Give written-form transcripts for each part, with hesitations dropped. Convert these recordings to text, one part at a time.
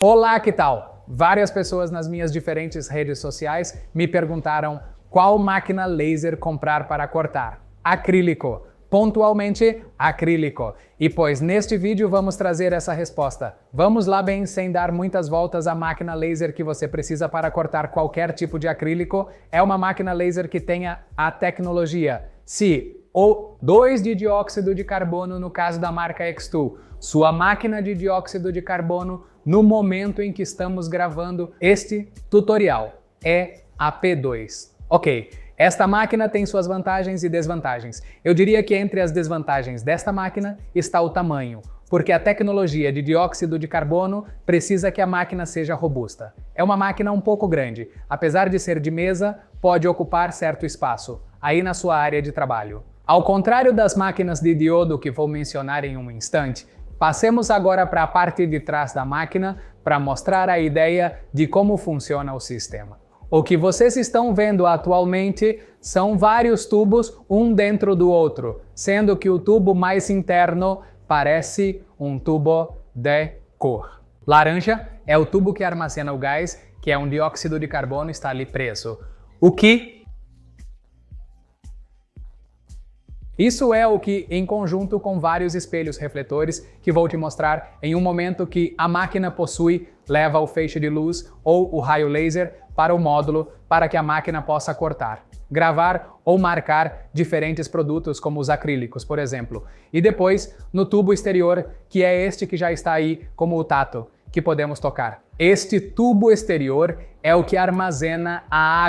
Olá, que tal? Várias pessoas nas minhas diferentes redes sociais me perguntaram qual máquina laser comprar para cortar. Acrílico. Pontualmente, acrílico. E pois neste vídeo vamos trazer essa resposta. Vamos lá bem, sem dar muitas voltas, a máquina laser que você precisa para cortar qualquer tipo de acrílico é uma máquina laser que tenha a tecnologia CO2 de dióxido de carbono no caso da marca Xtool. Sua máquina de dióxido de carbono no momento em que estamos gravando este tutorial é a P2. Ok, esta máquina tem suas vantagens e desvantagens. Eu diria que entre as desvantagens desta máquina está o tamanho, porque a tecnologia de dióxido de carbono precisa que a máquina seja robusta. É uma máquina um pouco grande, apesar de ser de mesa, pode ocupar certo espaço, aí na sua área de trabalho. Ao contrário das máquinas de diodo que vou mencionar em um instante, passemos agora para a parte de trás da máquina para mostrar a ideia de como funciona o sistema. O que vocês estão vendo atualmente são vários tubos, um dentro do outro, sendo que o tubo mais interno parece um tubo de cor. Laranja é o tubo que armazena o gás, que é um dióxido de carbono, está ali preso. Isso é o que, em conjunto com vários espelhos refletores, que vou te mostrar em um momento que a máquina possui, leva o feixe de luz ou o raio laser para o módulo para que a máquina possa cortar, gravar ou marcar diferentes produtos como os acrílicos, por exemplo. E depois, no tubo exterior, que é este que já está aí como o tato, que podemos tocar. Este tubo exterior é o que armazena a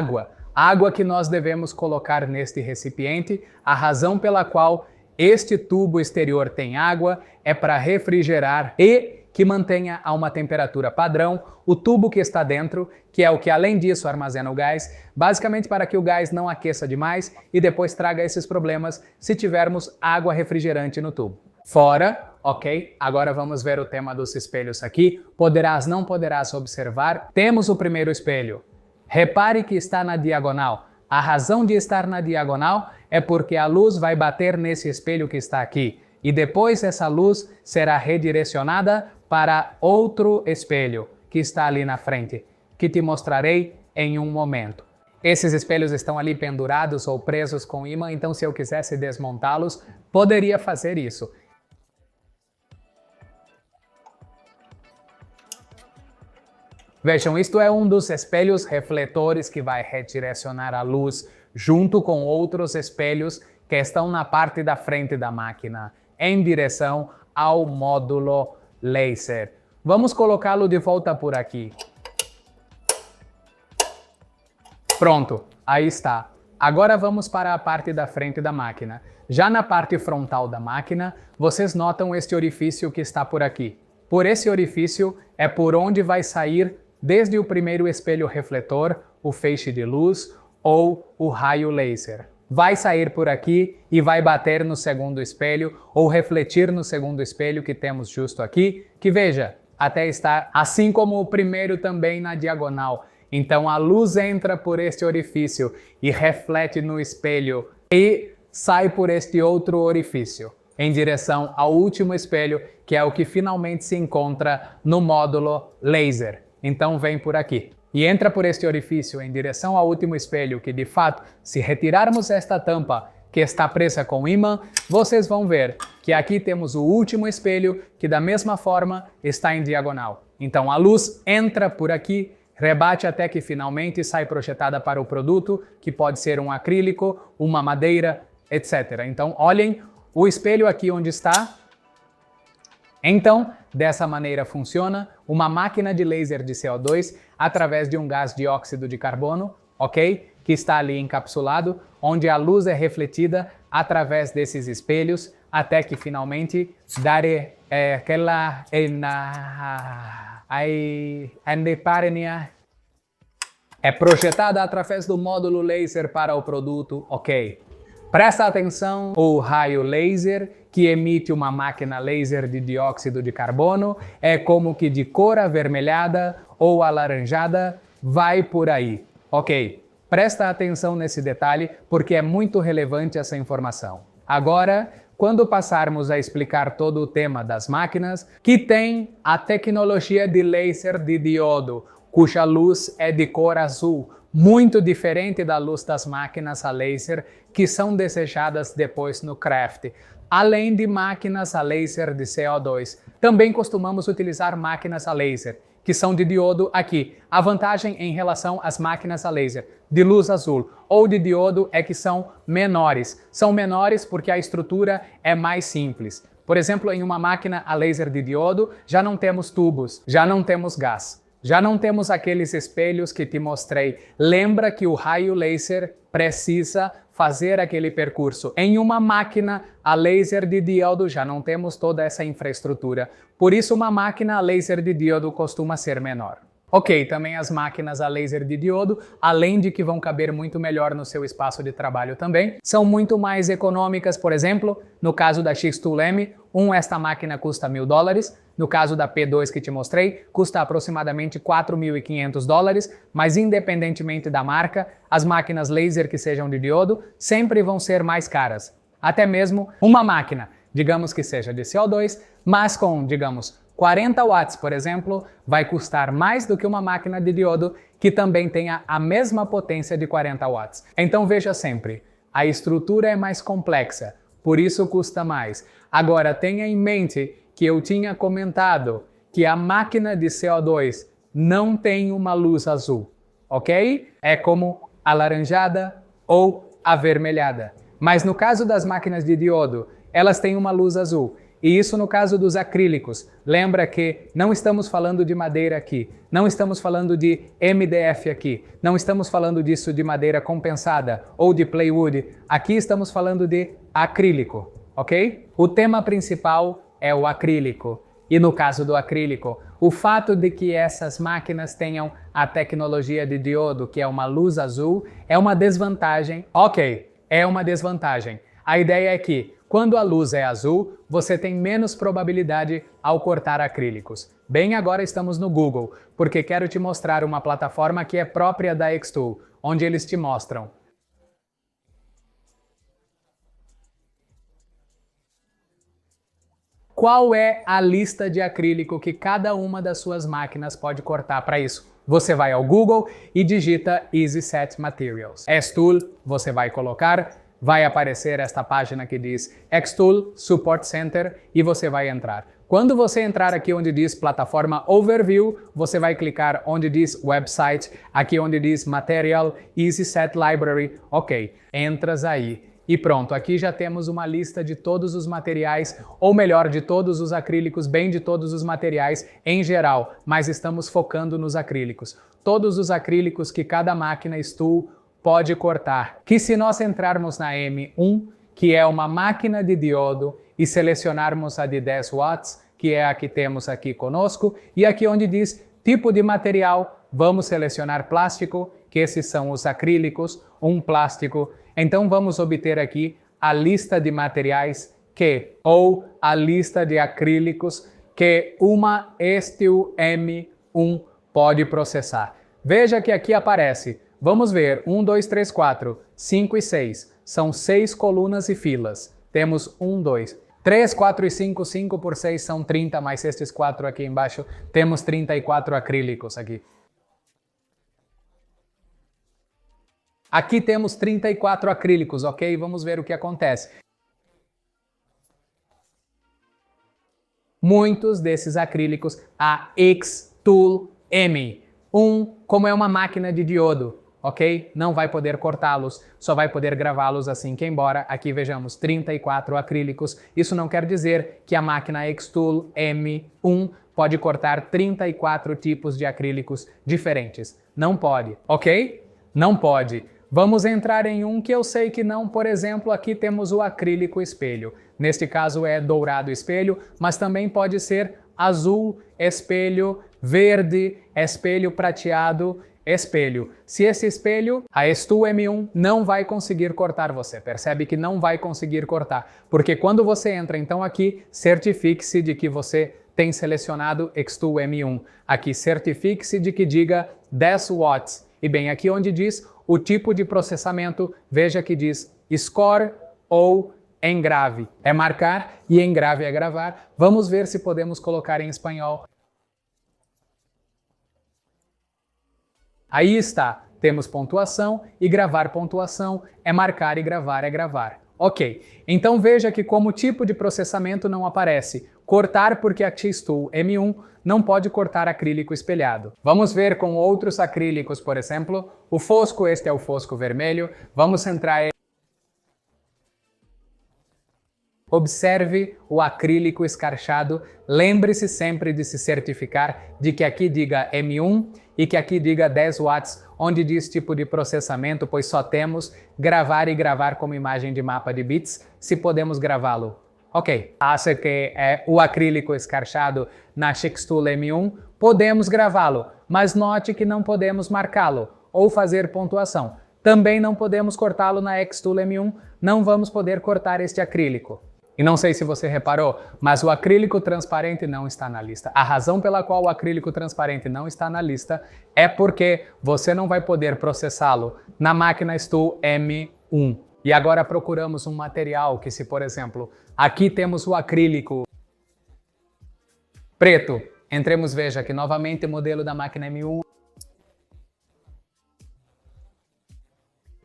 água que nós devemos colocar neste recipiente. A razão pela qual este tubo exterior tem água é para refrigerar e que mantenha a uma temperatura padrão o tubo que está dentro, que é o que além disso armazena o gás, basicamente para que o gás não aqueça demais e depois traga esses problemas se tivermos água refrigerante no tubo. Fora, ok? Agora vamos ver o tema dos espelhos aqui. Poderás, não poderás observar. Temos o primeiro espelho. Repare que está na diagonal. A razão de estar na diagonal é porque a luz vai bater nesse espelho que está aqui. E depois essa luz será redirecionada para outro espelho que está ali na frente, que te mostrarei em um momento. Esses espelhos estão ali pendurados ou presos com ímã, então se eu quisesse desmontá-los, poderia fazer isso. Vejam, isto é um dos espelhos refletores que vai redirecionar a luz junto com outros espelhos que estão na parte da frente da máquina, em direção ao módulo laser. Vamos colocá-lo de volta por aqui. Pronto, aí está. Agora vamos para a parte da frente da máquina. Já na parte frontal da máquina, vocês notam este orifício que está por aqui. Por esse orifício é por onde vai sair desde o primeiro espelho refletor, o feixe de luz ou o raio laser. Vai sair por aqui e vai bater no segundo espelho ou refletir no segundo espelho que temos justo aqui, que veja, até está assim como o primeiro também na diagonal. Então a luz entra por este orifício e reflete no espelho e sai por este outro orifício, em direção ao último espelho, que é o que finalmente se encontra no módulo laser. Então vem por aqui e entra por este orifício em direção ao último espelho que, de fato, se retirarmos esta tampa que está presa com ímã, vocês vão ver que aqui temos o último espelho que da mesma forma está em diagonal. Então a luz entra por aqui, rebate até que finalmente sai projetada para o produto, que pode ser um acrílico, uma madeira, etc. Então olhem o espelho aqui onde está. Então, dessa maneira funciona uma máquina de laser de CO2 através de um gás dióxido de carbono, ok? Que está ali encapsulado, onde a luz é refletida através desses espelhos, até que finalmente daré aquela é projetada através do módulo laser para o produto, ok? Presta atenção, o raio laser que emite uma máquina laser de dióxido de carbono é como que de cor avermelhada ou alaranjada, vai por aí, ok? Presta atenção nesse detalhe porque é muito relevante essa informação. Agora, quando passarmos a explicar todo o tema das máquinas, que tem a tecnologia de laser de diodo, cuja luz é de cor azul, muito diferente da luz das máquinas a laser que são desejadas depois no craft. Além de máquinas a laser de CO2, também costumamos utilizar máquinas a laser, que são de diodo aqui. A vantagem em relação às máquinas a laser de luz azul ou de diodo é que são menores. São menores porque a estrutura é mais simples. Por exemplo, em uma máquina a laser de diodo, já não temos tubos, já não temos gás. Já não temos aqueles espelhos que te mostrei. Lembra que o raio laser precisa fazer aquele percurso. Em uma máquina a laser de diodo já não temos toda essa infraestrutura. Por isso uma máquina a laser de diodo costuma ser menor. Ok, também as máquinas a laser de diodo, além de que vão caber muito melhor no seu espaço de trabalho também, são muito mais econômicas. Por exemplo, no caso da X-Tool-M, esta máquina custa $1.000, no caso da P2 que te mostrei, custa aproximadamente $4.500, mas independentemente da marca, as máquinas laser que sejam de diodo sempre vão ser mais caras. Até mesmo uma máquina, digamos que seja de CO2, mas com, digamos, 40 watts, por exemplo, vai custar mais do que uma máquina de diodo que também tenha a mesma potência de 40 watts. Então veja sempre, a estrutura é mais complexa, por isso custa mais. Agora tenha em mente que eu tinha comentado que a máquina de CO2 não tem uma luz azul, ok? É como alaranjada ou avermelhada. Mas no caso das máquinas de diodo, elas têm uma luz azul. E isso no caso dos acrílicos. Lembra que não estamos falando de madeira aqui, não estamos falando de MDF aqui, não estamos falando disso de madeira compensada ou de plywood. Aqui estamos falando de acrílico, ok? O tema principal é o acrílico. E no caso do acrílico, o fato de que essas máquinas tenham a tecnologia de diodo, que é uma luz azul, é uma desvantagem. Ok, é uma desvantagem. A ideia é que, quando a luz é azul, você tem menos probabilidade ao cortar acrílicos. Bem, agora estamos no Google, porque quero te mostrar uma plataforma que é própria da Xtool, onde eles te mostram qual é a lista de acrílico que cada uma das suas máquinas pode cortar para isso. Você vai ao Google e digita EasySet Materials. Xtool, você vai colocar, vai aparecer esta página que diz Xtool Support Center e você vai entrar. Quando você entrar aqui onde diz Plataforma Overview, você vai clicar onde diz Website, aqui onde diz Material, EasySet Library, ok. Entras aí. E pronto, aqui já temos uma lista de todos os materiais, ou melhor, de todos os acrílicos, bem de todos os materiais em geral, mas estamos focando nos acrílicos. Todos os acrílicos que cada máquina Xtool pode cortar. Que se nós entrarmos na M1, que é uma máquina de diodo, e selecionarmos a de 10 watts, que é a que temos aqui conosco, e aqui onde diz tipo de material, vamos selecionar plástico, que esses são os acrílicos, um plástico. Então vamos obter aqui a lista de materiais que, ou a lista de acrílicos que uma Xtool M1 pode processar. Veja que aqui aparece, vamos ver, 1, 2, 3, 4, 5 e 6. São 6 colunas e filas. Temos 1, 2, 3, 4 e 5, 5 por 6 são 30, mais estes 4 aqui embaixo, temos 34 acrílicos aqui. Aqui temos 34 acrílicos, ok? Vamos ver o que acontece. Muitos desses acrílicos, a Xtool M1, como é uma máquina de diodo, ok? Não vai poder cortá-los, só vai poder gravá-los assim que embora. Aqui vejamos 34 acrílicos. Isso não quer dizer que a máquina Xtool M1 pode cortar 34 tipos de acrílicos diferentes. Não pode, ok? Não pode. Vamos entrar em um que eu sei que não, por exemplo, aqui temos o acrílico espelho. Neste caso é dourado espelho, mas também pode ser azul espelho, verde espelho, prateado espelho. Se esse espelho, a Xtool M1, não vai conseguir cortar você, percebe que não vai conseguir cortar, porque quando você entra então aqui, certifique-se de que você tem selecionado Xtool M1. Aqui certifique-se de que diga 10 watts. E bem, aqui onde diz o tipo de processamento, veja que diz Score ou engrave é marcar e engrave é gravar. Vamos ver se podemos colocar em espanhol. Aí está, temos pontuação e gravar pontuação é marcar e gravar é gravar. Ok, então veja que como tipo de processamento não aparece cortar porque a Xtool M1 não pode cortar acrílico espelhado. Vamos ver com outros acrílicos, por exemplo, o fosco, este é o fosco vermelho, vamos centrar ele. Observe o acrílico escarchado, lembre-se sempre de se certificar de que aqui diga M1 e que aqui diga 10 watts, onde diz tipo de processamento, pois só temos gravar e gravar como imagem de mapa de bits, se podemos gravá-lo. Ok, acha que é o acrílico escarchado na Xtool M1, podemos gravá-lo, mas note que não podemos marcá-lo ou fazer pontuação. Também não podemos cortá-lo na Xtool M1, não vamos poder cortar este acrílico. E não sei se você reparou, mas o acrílico transparente não está na lista. A razão pela qual o acrílico transparente não está na lista é porque você não vai poder processá-lo na máquina Xtool M1. E agora procuramos um material que, se por exemplo, aqui temos o acrílico preto, entremos, veja que novamente o modelo da máquina M1.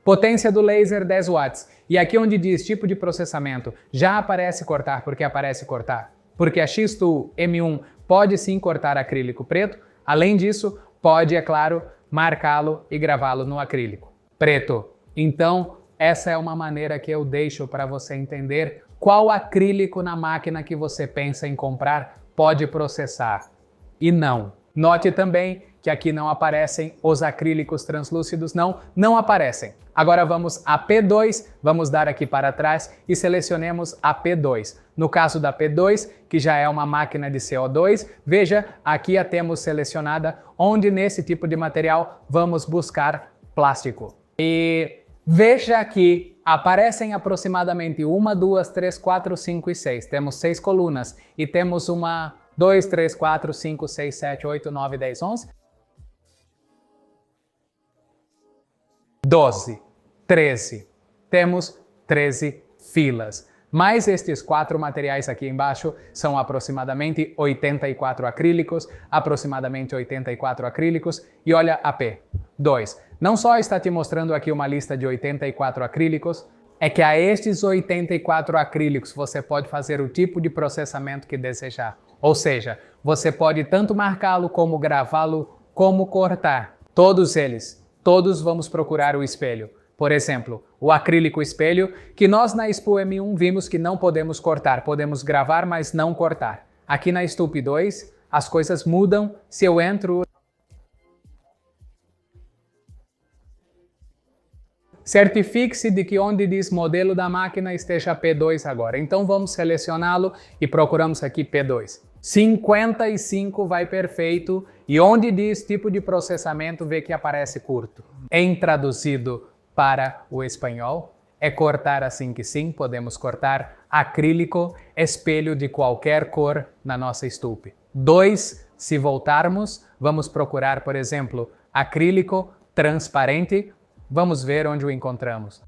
Potência do laser 10 watts. E aqui onde diz tipo de processamento, já aparece cortar, porque aparece cortar. Porque a Xtool M1 pode sim cortar acrílico preto, além disso, pode, é claro, marcá-lo e gravá-lo no acrílico preto. Então, essa é uma maneira que eu deixo para você entender qual acrílico na máquina que você pensa em comprar pode processar e não. Note também que aqui não aparecem os acrílicos translúcidos, não aparecem. Agora vamos a P2, vamos dar aqui para trás e selecionemos a P2. No caso da P2, que já é uma máquina de CO2, veja, aqui a temos selecionada, onde nesse tipo de material vamos buscar plástico. E veja que aparecem aproximadamente 1, 2, 3, 4, 5 e 6. Temos 6 colunas e temos 1, 2, 3, 4, 5, 6, 7, 8, 9, 10, 11. 12, 13. Temos 13 filas. Mais estes 4 materiais aqui embaixo são aproximadamente 84 acrílicos, e olha a P2. Não só está te mostrando aqui uma lista de 84 acrílicos, é que a estes 84 acrílicos você pode fazer o tipo de processamento que desejar. Ou seja, você pode tanto marcá-lo como gravá-lo, como cortar. Todos vamos procurar o espelho. Por exemplo, o acrílico espelho, que nós na Xtool M1 vimos que não podemos cortar, podemos gravar, mas não cortar. Aqui na Xtool P2, as coisas mudam se eu entro. Certifique-se de que onde diz modelo da máquina esteja P2 agora. Então vamos selecioná-lo e procuramos aqui P2. 55 vai perfeito e onde diz tipo de processamento vê que aparece curto. Em traduzido para o espanhol, é cortar assim que sim, podemos cortar acrílico, espelho de qualquer cor na nossa Xtool. 2, se voltarmos, vamos procurar, por exemplo, acrílico transparente, vamos ver onde o encontramos.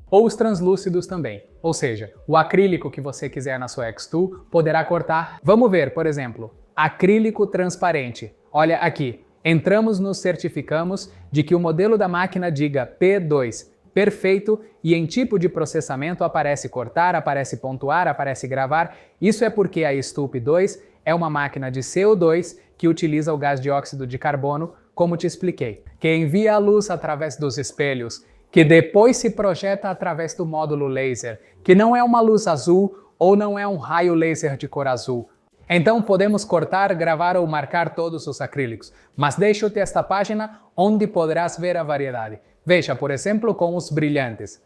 Ou os translúcidos também, ou seja, o acrílico que você quiser na sua Xtool poderá cortar. Vamos ver, por exemplo, acrílico transparente. Olha aqui. Entramos, nos certificamos de que o modelo da máquina diga P2, perfeito, e em tipo de processamento aparece cortar, aparece pontuar, aparece gravar. Isso é porque a Xtool P2 é uma máquina de CO2 que utiliza o gás dióxido de carbono, como te expliquei, que envia a luz através dos espelhos, que depois se projeta através do módulo laser, que não é uma luz azul ou não é um raio laser de cor azul. Então podemos cortar, gravar ou marcar todos os acrílicos, mas deixo-te esta página onde poderás ver a variedade. Veja, por exemplo, com os brilhantes.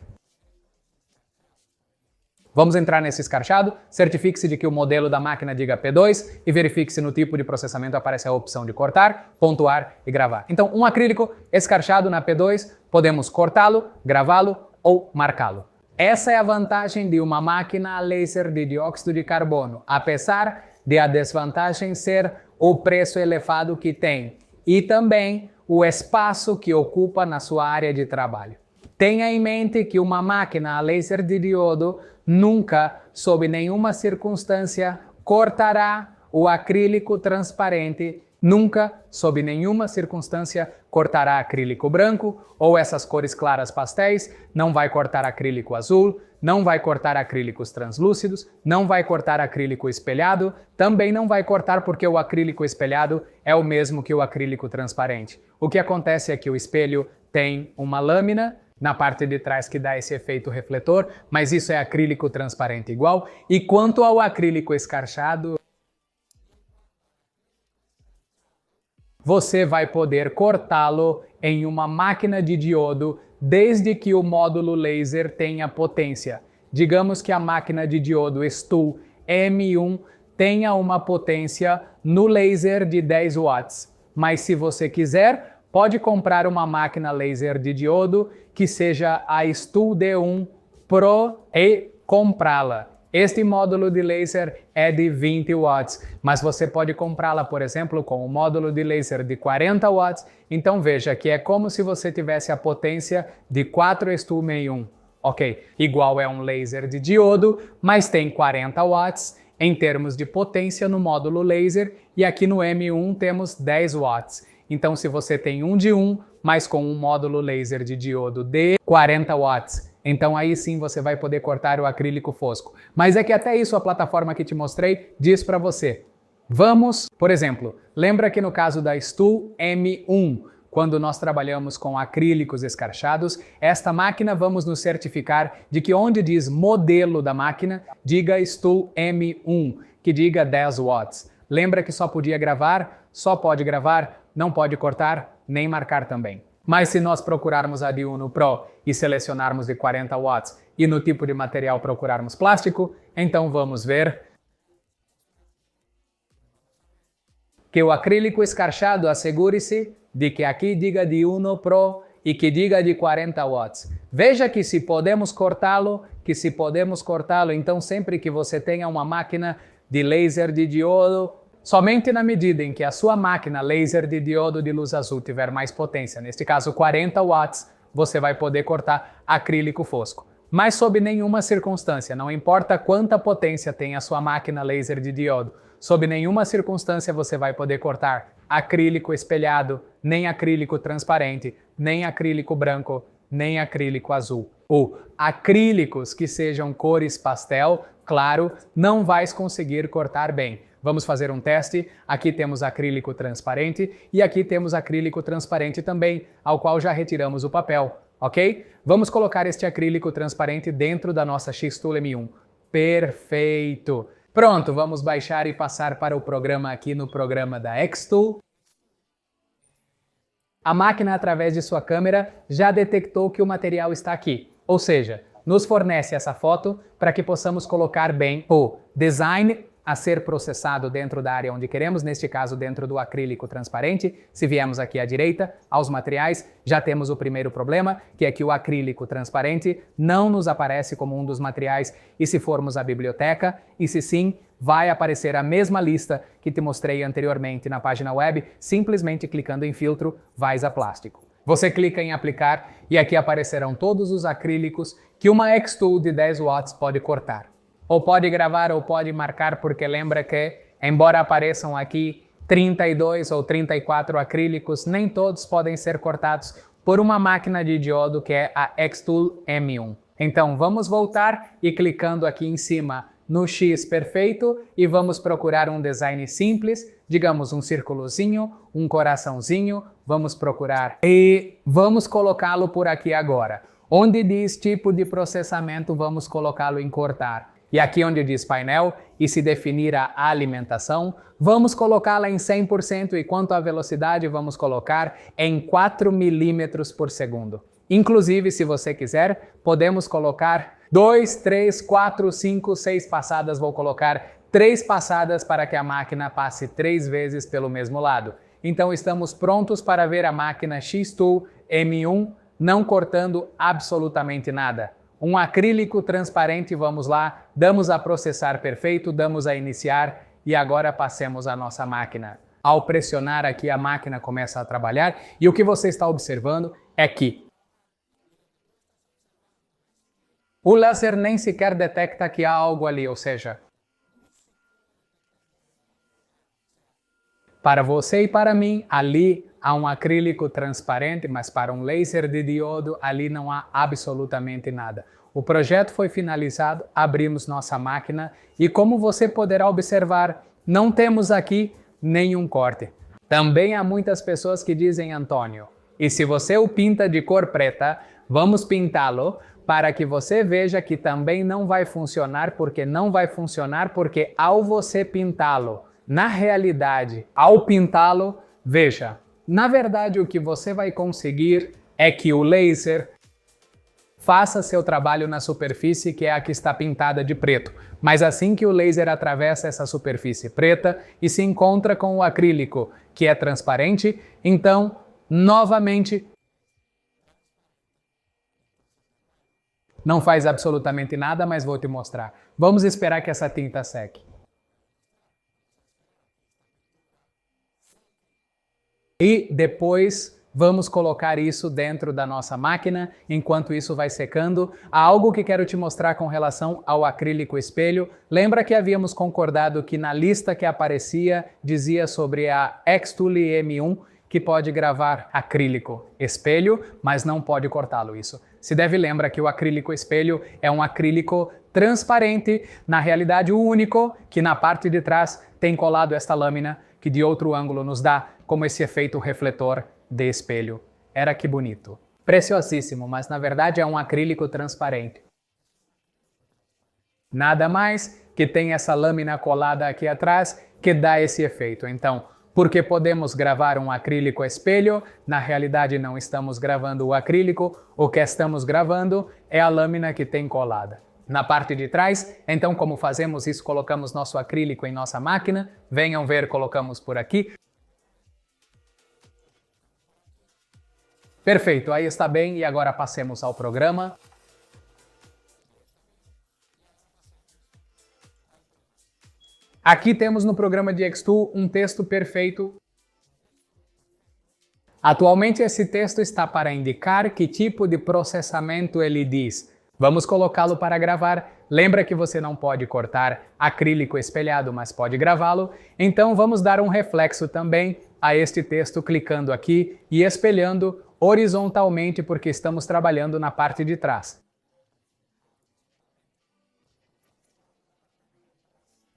Vamos entrar nesse escarchado, certifique-se de que o modelo da máquina diga P2 e verifique se no tipo de processamento aparece a opção de cortar, pontuar e gravar. Então, um acrílico escarchado na P2, podemos cortá-lo, gravá-lo ou marcá-lo. Essa é a vantagem de uma máquina a laser de dióxido de carbono, apesar de a desvantagem ser o preço elevado que tem e também o espaço que ocupa na sua área de trabalho. Tenha em mente que uma máquina a laser de diodo nunca, sob nenhuma circunstância, cortará o acrílico transparente, nunca, sob nenhuma circunstância, cortará acrílico branco ou essas cores claras pastéis, não vai cortar acrílico azul, não vai cortar acrílicos translúcidos, não vai cortar acrílico espelhado, também não vai cortar porque o acrílico espelhado é o mesmo que o acrílico transparente. O que acontece é que o espelho tem uma lâmina na parte de trás que dá esse efeito refletor, mas isso é acrílico transparente igual. E quanto ao acrílico escarchado, você vai poder cortá-lo em uma máquina de diodo desde que o módulo laser tenha potência. Digamos que a máquina de diodo STUL M1 tenha uma potência no laser de 10 watts. Mas se você quiser, pode comprar uma máquina laser de diodo que seja a STUL D1 Pro e comprá-la. Este módulo de laser é de 20 watts, mas você pode comprá-la, por exemplo, com um módulo de laser de 40 watts. Então veja que é como se você tivesse a potência de 4 STUL M1. Ok, igual é um laser de diodo, mas tem 40 watts em termos de potência no módulo laser, e aqui no M1 temos 10 watts. Então se você tem um de 1, mas com um módulo laser de diodo de 40 watts, então aí sim você vai poder cortar o acrílico fosco. Mas é que até isso a plataforma que te mostrei diz para você. Vamos, por exemplo, lembra que no caso da STUL M1, quando nós trabalhamos com acrílicos escarchados, esta máquina vamos nos certificar de que onde diz modelo da máquina, diga STUL M1, que diga 10 watts. Lembra que só podia gravar, só pode gravar, não pode cortar, nem marcar também. Mas se nós procurarmos a de Uno Pro e selecionarmos de 40 watts e no tipo de material procurarmos plástico, então vamos ver que o acrílico escarchado, assegure-se de que aqui diga de Uno Pro e que diga de 40 watts. Veja que se podemos cortá-lo, então sempre que você tenha uma máquina de laser de diodo, somente na medida em que a sua máquina laser de diodo de luz azul tiver mais potência, neste caso 40 watts, você vai poder cortar acrílico fosco. Mas sob nenhuma circunstância, não importa quanta potência tem a sua máquina laser de diodo, sob nenhuma circunstância você vai poder cortar acrílico espelhado, nem acrílico transparente, nem acrílico branco, nem acrílico azul. Ou acrílicos que sejam cores pastel, claro, não vais conseguir cortar bem. Vamos fazer um teste. Aqui temos acrílico transparente e aqui temos acrílico transparente também, ao qual já retiramos o papel, ok? Vamos colocar este acrílico transparente dentro da nossa Xtool M1. Perfeito! Pronto, vamos baixar e passar para o programa aqui no programa da Xtool. A máquina, através de sua câmera, já detectou que o material está aqui, ou seja, nos fornece essa foto para que possamos colocar bem o design a ser processado dentro da área onde queremos, neste caso dentro do acrílico transparente. Se viemos aqui à direita, aos materiais, já temos o primeiro problema, que é que o acrílico transparente não nos aparece como um dos materiais, e se formos à biblioteca, e se sim, vai aparecer a mesma lista que te mostrei anteriormente na página web, simplesmente clicando em filtro, vais a plástico. Você clica em aplicar e aqui aparecerão todos os acrílicos que uma Xtool de 10 watts pode cortar. Ou pode gravar ou pode marcar, porque lembra que, embora apareçam aqui 32 ou 34 acrílicos, nem todos podem ser cortados por uma máquina de diodo que é a Xtool M1. Então vamos voltar e clicando aqui em cima no X perfeito e vamos procurar um design simples, digamos um círculozinho, um coraçãozinho, vamos procurar e vamos colocá-lo por aqui agora. Onde diz tipo de processamento, vamos colocá-lo em cortar. E aqui onde diz painel e se definir a alimentação, vamos colocá-la em 100% e quanto à velocidade vamos colocar em 4 milímetros por segundo. Inclusive, se você quiser, podemos colocar 2, 3, 4, 5, 6 passadas. Vou colocar 3 passadas para que a máquina passe 3 vezes pelo mesmo lado. Então estamos prontos para ver a máquina Xtool M1 não cortando absolutamente nada. Um acrílico transparente, vamos lá, damos a processar perfeito, damos a iniciar e agora passemos a nossa máquina. Ao pressionar aqui a máquina começa a trabalhar e o que você está observando é que O laser nem sequer detecta que há algo ali, ou seja, para você e para mim, ali há um acrílico transparente, mas para um laser de diodo, ali não há absolutamente nada. O projeto foi finalizado, abrimos nossa máquina e, como você poderá observar, não temos aqui nenhum corte. Também há muitas pessoas que dizem, Antônio, e se você o pinta de cor preta, vamos pintá-lo para que você veja que também não vai funcionar, porque ao você pintá-lo, na realidade, ao pintá-lo, veja, na verdade o que você vai conseguir é que o laser faça seu trabalho na superfície que é a que está pintada de preto. Mas assim que o laser atravessa essa superfície preta e se encontra com o acrílico, que é transparente, então, novamente, não faz absolutamente nada, mas vou te mostrar. Vamos esperar que essa tinta seque. E depois vamos colocar isso dentro da nossa máquina, enquanto isso vai secando. Há algo que quero te mostrar com relação ao acrílico espelho. Lembra que havíamos concordado que na lista que aparecia dizia sobre a Xtool M1 que pode gravar acrílico espelho, mas não pode cortá-lo isso. Se deve lembrar que o acrílico espelho é um acrílico transparente, na realidade o único que na parte de trás tem colado esta lâmina que de outro ângulo nos dá como esse efeito refletor de espelho. Era que bonito. Preciosíssimo, mas na verdade é um acrílico transparente. Nada mais que tem essa lâmina colada aqui atrás que dá esse efeito. Então, porque podemos gravar um acrílico espelho, na realidade não estamos gravando o acrílico, o que estamos gravando é a lâmina que tem colada. Na parte de trás, então como fazemos isso? Colocamos nosso acrílico em nossa máquina, venham ver, colocamos por aqui. Perfeito, aí está bem, e agora passemos ao programa. Aqui temos no programa de Xtool um texto perfeito. Atualmente esse texto está para indicar que tipo de processamento ele diz. Vamos colocá-lo para gravar. Lembra que você não pode cortar acrílico espelhado, mas pode gravá-lo. Então vamos dar um reflexo também a este texto clicando aqui e espelhando horizontalmente porque estamos trabalhando na parte de trás.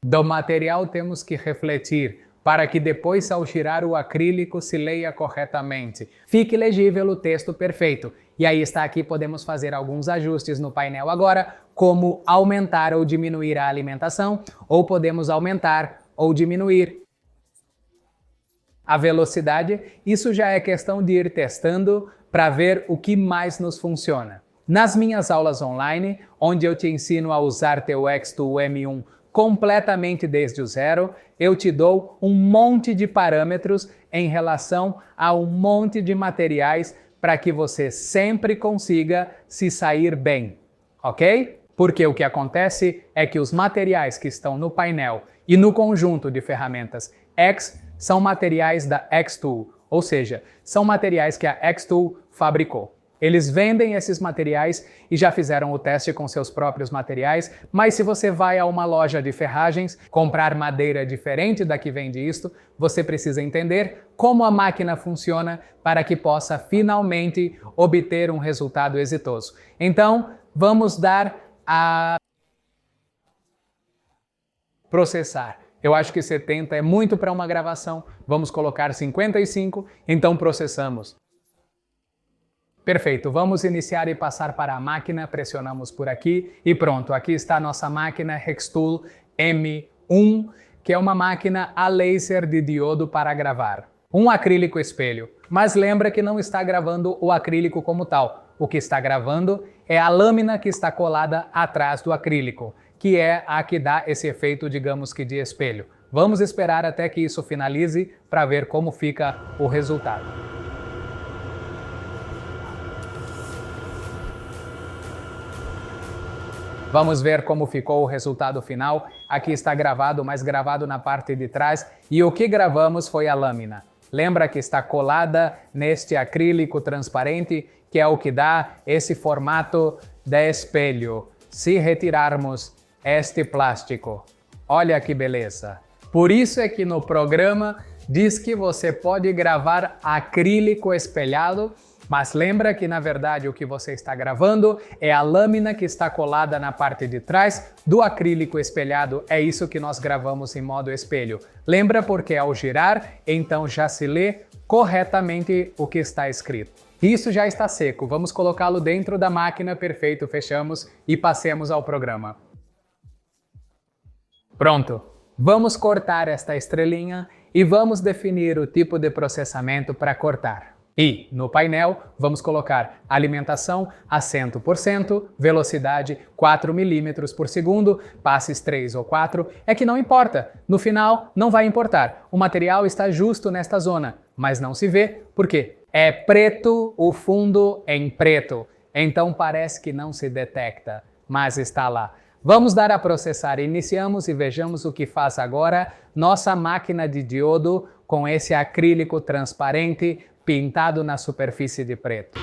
Do material temos que refletir para que depois, ao girar o acrílico, se leia corretamente. Fique legível o texto perfeito. E aí está aqui, podemos fazer alguns ajustes no painel agora, como aumentar ou diminuir a alimentação, ou podemos aumentar ou diminuir a velocidade. Isso já é questão de ir testando para ver o que mais nos funciona. Nas minhas aulas online, onde eu te ensino a usar teu Xtool M1 completamente desde o zero, eu te dou um monte de parâmetros em relação a um monte de materiais para que você sempre consiga se sair bem, ok? Porque o que acontece é que os materiais que estão no painel e no conjunto de ferramentas X são materiais da Xtool, ou seja, são materiais que a Xtool fabricou. Eles vendem esses materiais e já fizeram o teste com seus próprios materiais, mas se você vai a uma loja de ferragens comprar madeira diferente da que vende isto, você precisa entender como a máquina funciona para que possa finalmente obter um resultado exitoso. Então, vamos dar a processar. Eu acho que 70 é muito para uma gravação, vamos colocar 55, então processamos. Perfeito, vamos iniciar e passar para a máquina, pressionamos por aqui e pronto, aqui está a nossa máquina Xtool M1, que é uma máquina a laser de diodo para gravar. Um acrílico espelho, mas lembra que não está gravando o acrílico como tal. O que está gravando é a lâmina que está colada atrás do acrílico, que é a que dá esse efeito, digamos que de espelho. Vamos esperar até que isso finalize para ver como fica o resultado. Vamos ver como ficou o resultado final. Aqui está gravado, mas gravado na parte de trás. E o que gravamos foi a lâmina. Lembra que está colada neste acrílico transparente, que é o que dá esse formato de espelho. se retirarmos este plástico. Olha que beleza! Por isso é que no programa diz que você pode gravar acrílico espelhado, mas lembra que na verdade o que você está gravando é a lâmina que está colada na parte de trás do acrílico espelhado. É isso que nós gravamos em modo espelho. Lembra porque ao girar, então já se lê corretamente o que está escrito. Isso já está seco, vamos colocá-lo dentro da máquina, perfeito, fechamos e passemos ao programa. Pronto, vamos cortar esta estrelinha e vamos definir o tipo de processamento para cortar. E, no painel, vamos colocar alimentação a 100%, velocidade 4 milímetros por segundo, passes 3 ou 4, é que não importa, no final não vai importar, o material está justo nesta zona, mas não se vê, por quê? É preto o fundo em preto, então parece que não se detecta, mas está lá. Vamos dar a processar, iniciamos e vejamos o que faz agora nossa máquina de diodo com esse acrílico transparente pintado na superfície de preto.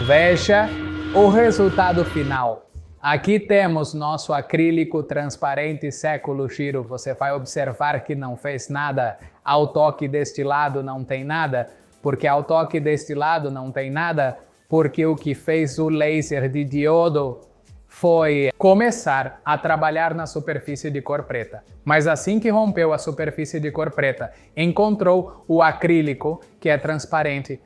Veja o resultado final. Aqui temos nosso acrílico transparente século Shiro. Você vai observar que não fez nada. Ao toque deste lado não tem nada. Porque ao toque deste lado não tem nada, porque o que fez o laser de diodo foi começar a trabalhar na superfície de cor preta. Mas assim que rompeu a superfície de cor preta, encontrou o acrílico, que é transparente.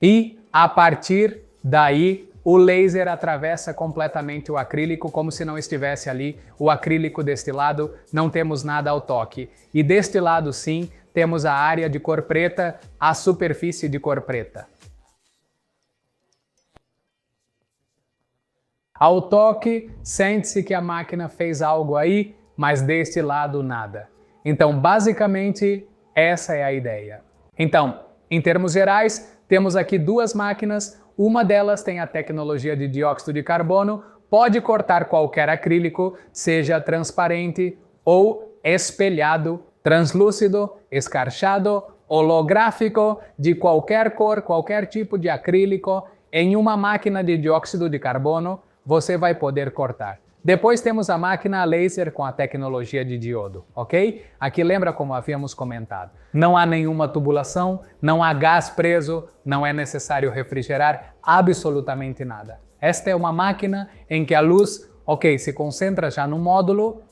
E, a partir daí, o laser atravessa completamente o acrílico, como se não estivesse ali. O acrílico deste lado, não temos nada ao toque. E deste lado, sim, temos a área de cor preta, a superfície de cor preta. Ao toque, sente-se que a máquina fez algo aí, mas deste lado nada. Então, basicamente, essa é a ideia. Então, em termos gerais, temos aqui duas máquinas, uma delas tem a tecnologia de dióxido de carbono, pode cortar qualquer acrílico, seja transparente ou espelhado, translúcido, escarchado, holográfico, de qualquer cor, qualquer tipo de acrílico, em uma máquina de dióxido de carbono, você vai poder cortar. Depois temos a máquina a laser com a tecnologia de diodo, ok? Aqui lembra como havíamos comentado. Não há nenhuma tubulação, não há gás preso, não é necessário refrigerar, absolutamente nada. Esta é uma máquina em que a luz, ok, se concentra já no módulo.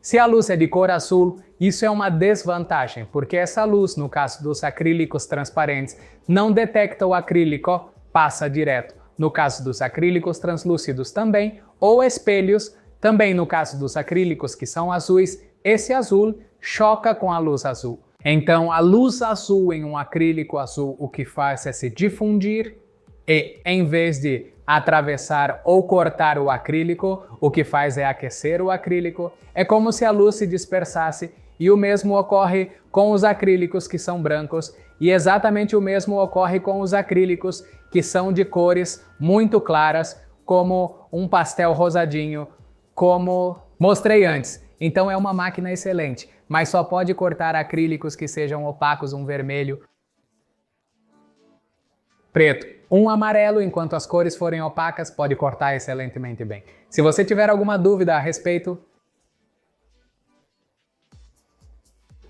Se a luz é de cor azul, isso é uma desvantagem, porque essa luz, no caso dos acrílicos transparentes, não detecta o acrílico, passa direto. No caso dos acrílicos translúcidos também, ou espelhos, também no caso dos acrílicos que são azuis, esse azul choca com a luz azul. Então, a luz azul em um acrílico azul, o que faz é se difundir e, em vez de atravessar ou cortar o acrílico, o que faz é aquecer o acrílico. É como se a luz se dispersasse, e o mesmo ocorre com os acrílicos que são brancos, e exatamente o mesmo ocorre com os acrílicos que são de cores muito claras, como um pastel rosadinho, como mostrei antes. Então é uma máquina excelente, mas só pode cortar acrílicos que sejam opacos, um vermelho, preto, um amarelo, enquanto as cores forem opacas, pode cortar excelentemente bem. Se você tiver alguma dúvida a respeito,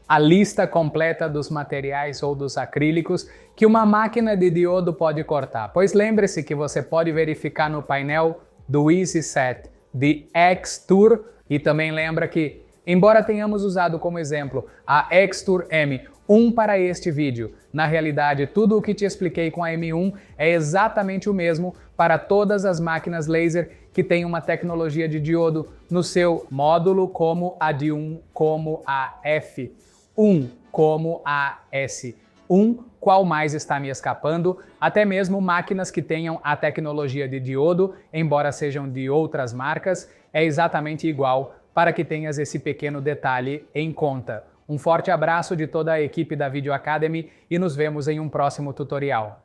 a lista completa dos materiais ou dos acrílicos que uma máquina de diodo pode cortar. Pois lembre-se que você pode verificar no painel do EasySet de Xtour, e também lembra que, embora tenhamos usado como exemplo a Xtour M1 para este vídeo, na realidade tudo o que te expliquei com a M1 é exatamente o mesmo para todas as máquinas laser que têm uma tecnologia de diodo no seu módulo, como a D1, como a F1, como a S1, qual mais está me escapando, até mesmo máquinas que tenham a tecnologia de diodo, embora sejam de outras marcas, é exatamente igual, para que tenhas esse pequeno detalhe em conta. Um forte abraço de toda a equipe da Video Academy e nos vemos em um próximo tutorial.